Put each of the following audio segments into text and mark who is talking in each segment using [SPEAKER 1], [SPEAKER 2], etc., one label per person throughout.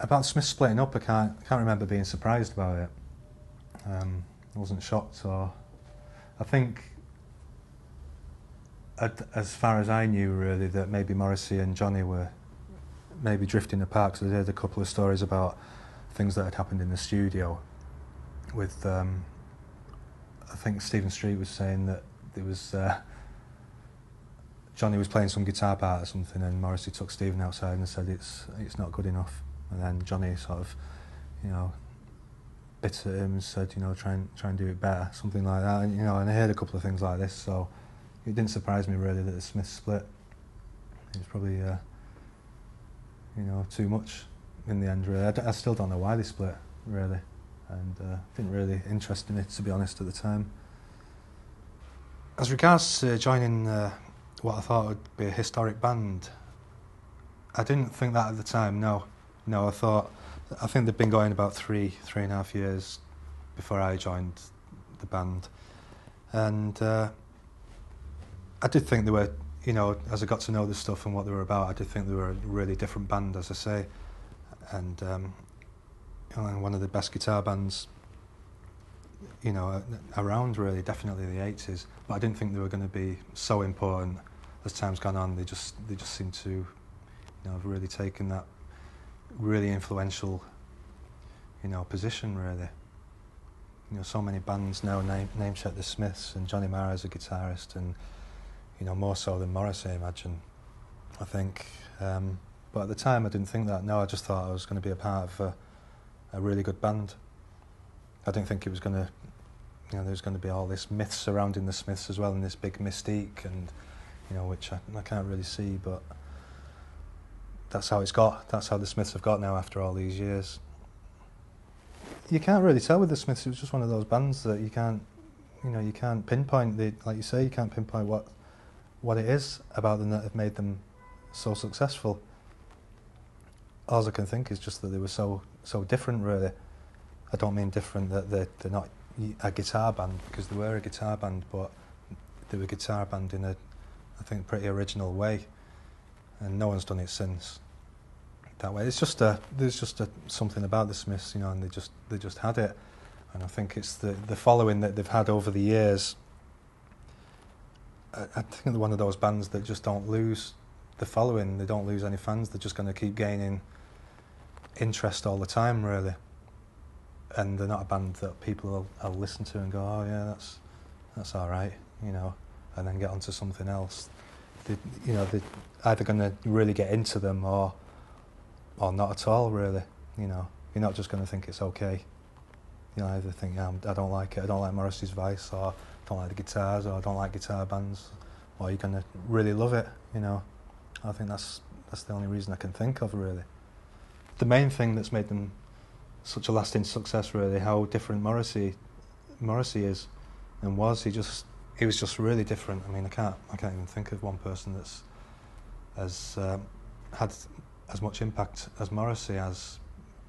[SPEAKER 1] About Smith splitting up, I can't remember being surprised about it. I wasn't shocked, or I think, as far as I knew, really, that maybe Morrissey and Johnny were maybe drifting apart, because I heard a couple of stories about things that had happened in the studio with, I think Stephen Street was saying that there was, Johnny was playing some guitar part or something, and Morrissey took Stephen outside and said it's not good enough, and then Johnny sort of, you know, bit at him and said, you know, try and do it better, something like that, and, you know, and I heard a couple of things like this, so it didn't surprise me really that the Smiths split. It was probably, you know, too much in the end, really. I still don't know why they split, really, and didn't really interest me, to be honest, at the time. As regards to joining what I thought would be a historic band, I didn't think that at the time, no. No, I think they'd been going about three and a half years before I joined the band. And I did think they were, you know, as I got to know the stuff and what they were about, I did think they were a really different band, as I say. And you know, one of the best guitar bands, you know, around, really, definitely the 80s. But I didn't think they were going to be so important. As time's gone on, they just seem to, you know, have really taken that really influential, you know, position, really. You know, so many bands now name check the Smiths, and Johnny Marr as a guitarist, and, you know, more so than Morrissey, I imagine, I think. But at the time I didn't think that, no, I just thought I was going to be a part of a really good band. I didn't think it was going to, you know, there was going to be all this myth surrounding the Smiths as well, and this big mystique, and, you know, which I can't really see, but that's how it's got. That's how the Smiths have got now after all these years. You can't really tell with the Smiths. It was just one of those bands that you can't, you know, you can't pinpoint like you say, you can't pinpoint what it is about them that have made them so successful. All I can think is just that they were so different, really. I don't mean different that they're not a guitar band, because they were a guitar band, but they were a guitar band in a, I think, pretty original way, and no one's done it since that way. It's just there's just something about the Smiths, you know, and they just had it, and I think it's the following that they've had over the years. I think they're one of those bands that just don't lose the following. They don't lose any fans. They're just going to keep gaining interest all the time, really. And they're not a band that people will listen to and go, oh yeah, that's all right, you know, and then get onto something else. You know, they're either going to really get into them or not at all, really. You know, you're not just going to think it's okay. You know, either think, yeah, I don't like it, I don't like Morrissey's voice, or I don't like the guitars, or I don't like guitar bands, or you're going to really love it, you know. I think that's the only reason I can think of, really. The main thing that's made them such a lasting success, really, how different Morrissey is and was. He was just really different. I mean, I can't even think of one person that's had as much impact as Morrissey as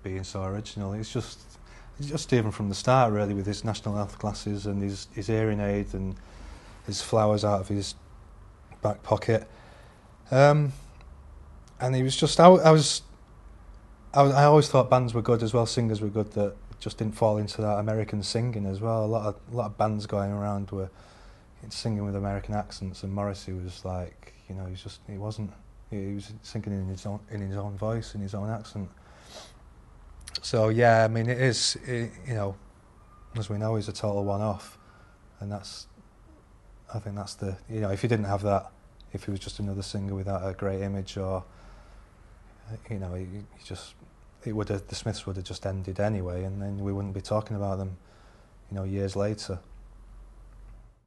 [SPEAKER 1] being so original. It's just even from the start, really, with his National Health glasses and his hearing aid and his flowers out of his back pocket. And he was just, I always thought bands were good as well, singers were good, that just didn't fall into that American singing as well. A lot of bands going around were singing with American accents, and Morrissey was like, you know, he was singing in his own voice, in his own accent. So yeah, I mean, you know, as we know, he's a total one-off, and I think that's the, you know, if he didn't have that, if he was just another singer without a great image, or, you know, the Smiths would have just ended anyway, and then we wouldn't be talking about them, you know, years later.